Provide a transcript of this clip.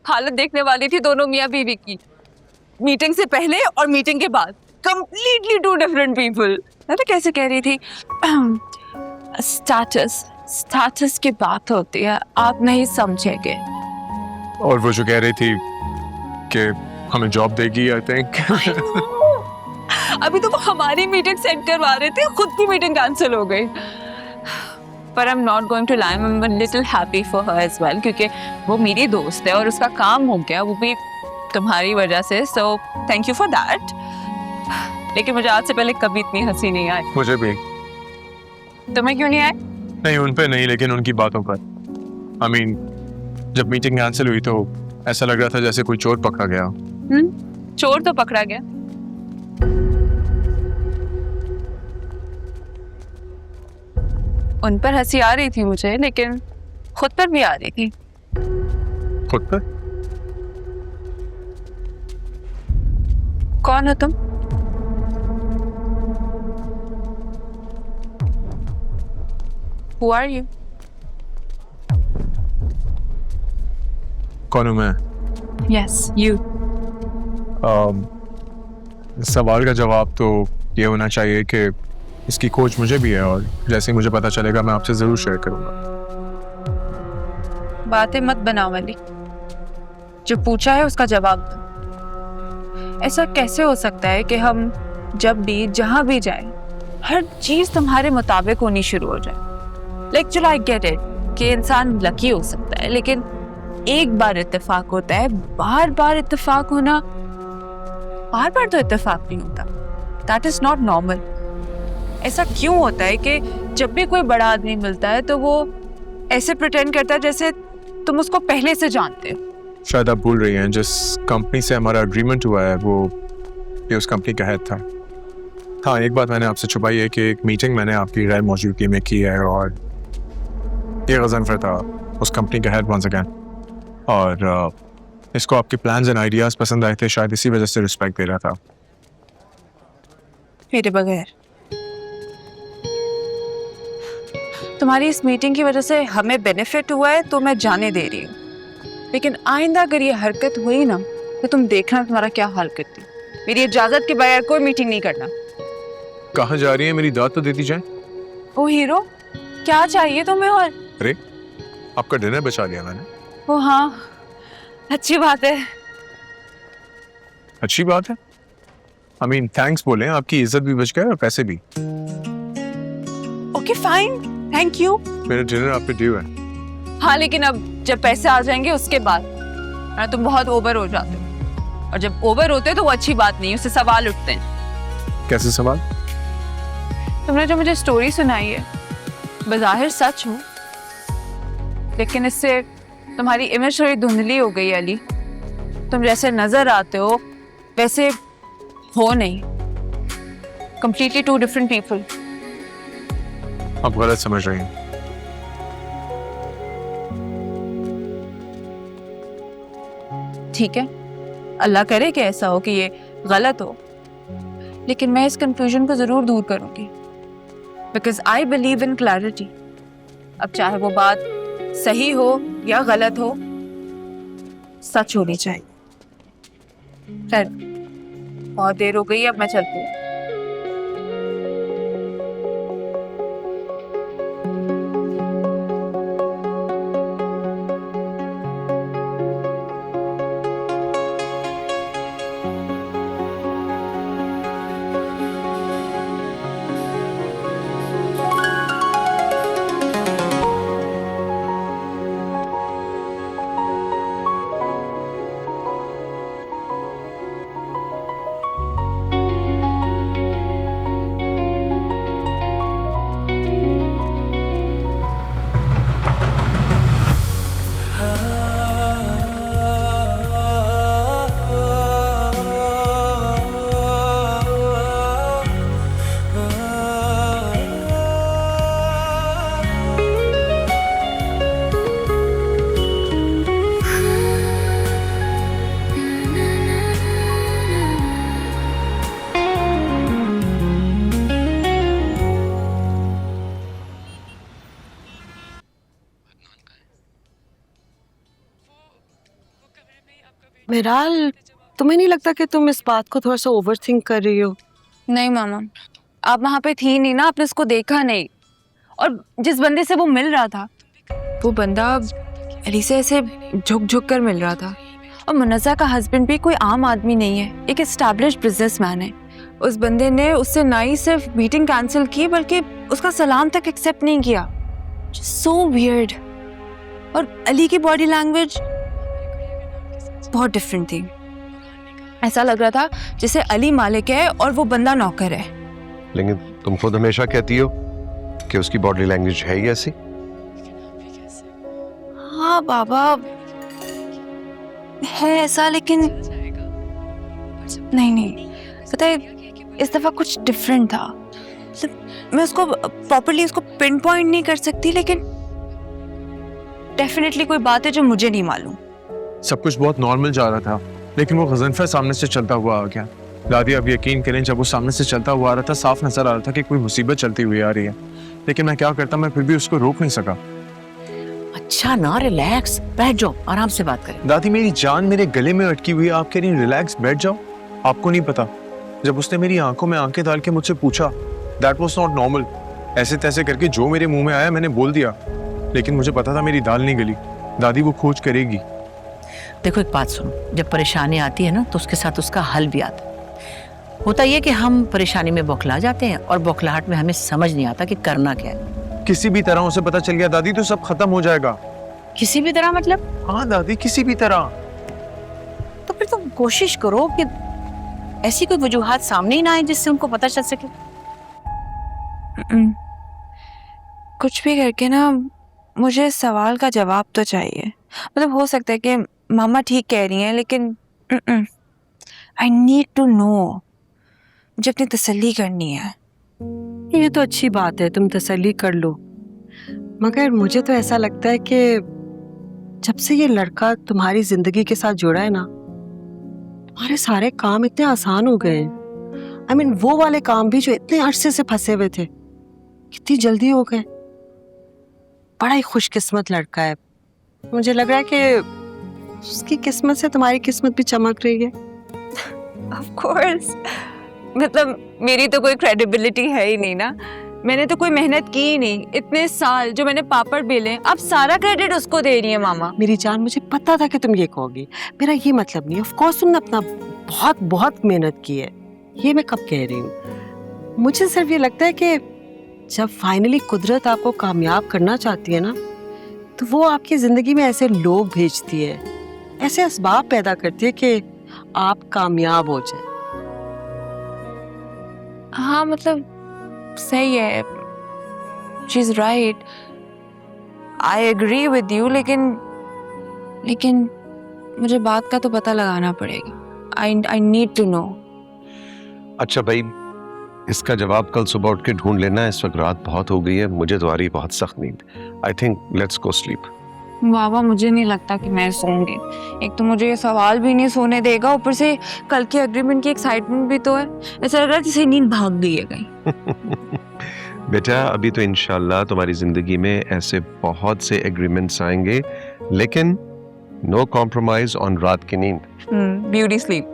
हालत देखने वाली थी दोनों मियाँ बीवी की, मीटिंग से पहले और मीटिंग के बाद। Completely two different people. मैं तो कैसे कह रही थी, स्टेटस स्टेटस की बात होती है, आप नहीं समझेंगे। और वो जो कह रही थी कि हमें जॉब देगी, आई थिंक। अभी तो वो हमारी मीटिंग सेट करवा रहे थे, खुद की मीटिंग कैंसिल हो गई। पर I am not going to lie, I am little happy for her as well, क्योंकि वो मेरी दोस्त है और उसका काम हो गया, वो भी तुम्हारी वजह से। So thank you for that. लेकिन मुझे आज से पहले कभी इतनी हंसी नहीं आई। मुझे भी। तुम्हें क्यों नहीं आई? नहीं, उन पे नहीं, लेकिन उनकी बातों पर। आई मीन, जब मीटिंग कैंसिल हुई तो ऐसा लग रहा था जैसे कोई चोर पकड़ा गया। चोर तो पकड़ा गया। उन पर हंसी आ रही थी मुझे, लेकिन खुद पर भी आ रही थी। खुद पर? कौन हो तुम? Who are you? कौन हूँ मैं? Yes, you. सवाल का जवाब तो ये होना चाहिए कि इसकी खोज मुझे भी है, और जैसे ही मुझे पता चलेगा मैं आपसे जरूर शेयर करूंगा। बातें मत बनाओ वाली, जो पूछा है उसका जवाब दो। ऐसा कैसे हो सकता है कि हम जब भी जहां भी जाए हर चीज तुम्हारे मुताबिक होनी शुरू हो जाए? लाइक चलो आई गेट इट कि इंसान लकी हो सकता है, लेकिन एक बार इत्तेफाक होता है, बार बार इत्तेफाक होना, बार बार तो इत्तेफाक नहीं होता। That is not normal. ऐसा क्यों होता है कि जब भी कोई बड़ा आदमी मिलता है तो वो ऐसे प्रिटेंड करता है जैसे तुम उसको पहले से जानते हो? शायद आप भूल रही हैं, जिस कंपनी से हमारा एग्रीमेंट हुआ है वो ये उस कंपनी का हेड था। हाँ, एक बात मैंने आपसे छुपाई है कि एक मीटिंग मैंने आपकी गैर मौजूदगी में की है, और ये गज़नफर था उस कंपनी का हेड वंस अगेन। और इसको आपके प्लान्स एंड आइडियाज़ पसंद आए थे, शायद इसी वजह से रिस्पेक्ट दे रहा था। मेरे बगैर तुम्हारी इस मीटिंग की वजह से हमें बेनिफिट हुआ है तो मैं जाने दे रही हूँ, लेकिन आइंदा अगर ये हरकत हुई ना तो तुम देखना तुम्हारा क्या हाल करती। मेरी इजाजत के बगैर कोई मीटिंग नहीं करना। कहाँ जा रही है? मेरी दाद तो देती जाए। ओ हीरो, क्या चाहिए तुम्हें? और अरे, आपका डिनर बचा लिया मैंने। ओ हाँ, अच्छी बात है। अच्छी बात है। आई मीन थैंक्स बोले, आपकी इज्जत भी बच गई और पैसे भी। Okay fine, thank you. मेरा डिनर आप पे ड्यू है। हाँ, लेकिन अब जब पैसे आ जाएंगे उसके बाद। तुम बहुत ओवर हो जाते हो, और जब ओवर होते हो तो वो अच्छी बात नहीं, उससे सवाल उठते हैं। कैसे सवाल? तुमने जो मुझे स्टोरी सुनाई है बज़ाहिर सच हो, लेकिन इससे तुम्हारी इमेज थोड़ी धुंधली हो गई अली। तुम जैसे नजर आते हो वैसे हो नहीं। Completely two different people. आप गलत समझ रही हैं। ठीक है, अल्लाह करे कि ऐसा हो कि ये गलत हो, लेकिन मैं इस कंफ्यूजन को जरूर दूर करूंगी, because I believe in clarity. अब चाहे वो बात सही हो या गलत हो, सच होनी चाहिए। खैर, बहुत देर हो गई, अब मैं चलती हूँ। मेराल, तुम्हें नहीं लगता कि तुम इस बात को थोड़ा सा ओवर थिंक कर रही हो? नहीं मामा, आप वहाँ पे थी नहीं ना, आपने उसको देखा नहीं। और जिस बंदे से वो मिल रहा था, वो बंदा अली से ऐसे झुक झुक कर मिल रहा था। और मुन्नज़ा का हस्बैंड भी कोई आम आदमी नहीं है, एक एस्टैब्लिश्ड बिजनेसमैन है। उस बंदे ने उससे ना ही सिर्फ मीटिंग कैंसिल की, बल्कि उसका सलाम तक एक्सेप्ट नहीं किया। So weird. और अली की बॉडी लैंग्वेज बहुत डिफरेंट थी। ऐसा लग रहा था जैसे अली मालिक है और वो बंदा नौकर है। लेकिन तुम खुद हमेशा कहती हो कि उसकी बॉडी लैंग्वेज है ही ऐसी। हाँ बाबा, है ऐसा, लेकिन नहीं पता है, इस दफा कुछ डिफरेंट था। मतलब मैं उसको प्रॉपर्ली उसको पिन पॉइंट नहीं कर सकती, लेकिन डेफिनेटली कोई बात है जो मुझे नहीं मालूम। सब कुछ बहुत नॉर्मल जा रहा था, लेकिन वो गजनफर सामने से चलता हुआ आ गया। दादी, अब यकीन करें, जब वो सामने से चलता हुआ आ रहा था, साफ नजर आ रहा था कि कोई मुसीबत चलती हुई आ रही है। लेकिन मैं क्या करता, मैं फिर भी उसको रोक नहीं सका। अच्छा ना, रिलैक्स, बैठ जाओ, आराम से बात करें। दादी, मेरी जान मेरे गले में अटकी हुई है, आप कह रही हैं रिलैक्स, बैठ जाओ। आपको नहीं पता, जब उसने मेरी आंखों में आंखें डाल के मुझसे पूछा, दैट वॉज नॉट नॉर्मल। ऐसे तैसे करके जो मेरे मुंह में आया मैंने बोल दिया, लेकिन मुझे पता था मेरी दाल नहीं गली। दादी, वो खोज करेगी। देखो एक बात सुनो, जब परेशानी आती है ना तो उसके साथ उसका हल भी आता है। होता ये कि हम परेशानी में बौखला जाते हैं और बौखलाहट में हमें समझ नहीं आता कि करना क्या है। किसी भी तरह उसे पता चल गया दादी तो सब खत्म हो जाएगा। किसी भी तरह मतलब? हाँ दादी, किसी भी तरह। तो फिर तुम कोशिश करो कि ऐसी कोई वजूहात सामने ही ना आए जिससे उनको पता चल सके। कुछ भी करके ना, मुझे इस सवाल का जवाब तो चाहिए। मतलब हो सकता है कि मामा ठीक कह रही हैं, लेकिन आई नीड टू नो। मुझे अपनी तसल्ली करनी है। ये तो अच्छी बात है, तुम तसल्ली कर लो, मगर मुझे तो ऐसा लगता है कि जब से ये लड़का तुम्हारी जिंदगी के साथ जुड़ा है ना, तुम्हारे सारे काम इतने आसान हो गए हैं। I mean, वो वाले काम भी जो इतने अरसे से फंसे हुए थे, कितनी जल्दी हो गए। बड़ा ही खुशकिस्मत लड़का है। मुझे लग रहा है कि उसकी किस्मत से तुम्हारी किस्मत भी चमक रही है। ऑफ कोर्स, मतलब मेरी तो कोई क्रेडिबिलिटी है ही नहीं ना। मैंने तो कोई मेहनत की ही नहीं। इतने साल जो मैंने पापड़ बेले, अब सारा क्रेडिट उसको दे रही है मामा। मेरी जान, मुझे पता था कि तुम ये कहोगी। मेरा ये मतलब नहीं, ऑफ कोर्स तुमने अपना बहुत बहुत मेहनत की है, ये मैं कब कह रही हूँ। मुझे सिर्फ ये लगता है कि जब फाइनली कुदरत आपको कामयाब करना चाहती है ना, तो वो आपकी जिंदगी में ऐसे लोग भेजती है, ऐसे असबाब पैदा करती है कि आप कामयाब हो जाए। हाँ मतलब सही है, she is right, I agree with you, लेकिन मुझे बात का तो पता लगाना पड़ेगा। I need to know. अच्छा भाई, इसका जवाब कल सुबह उठ के ढूंढ लेना। इस वक्त रात बहुत हो गई है, मुझे तो आ रही बहुत सख्त नींद। I think let's go sleep. बाबा, मुझे नहीं लगता कि मैं सोऊंगी। एक तो मुझे ये सवाल भी नहीं सोने देगा, ऊपर से कल के एग्रीमेंट की एक्साइटमेंट भी तो है। ऐसा लग रहा है जैसे नींद भाग गई है कहीं। बेटा, अभी तो इंशाल्लाह तुम्हारी जिंदगी में ऐसे बहुत से एग्रीमेंट्स आएंगे, लेकिन नो कॉम्प्रोमाइज ऑन रात की नींद। Beauty sleep.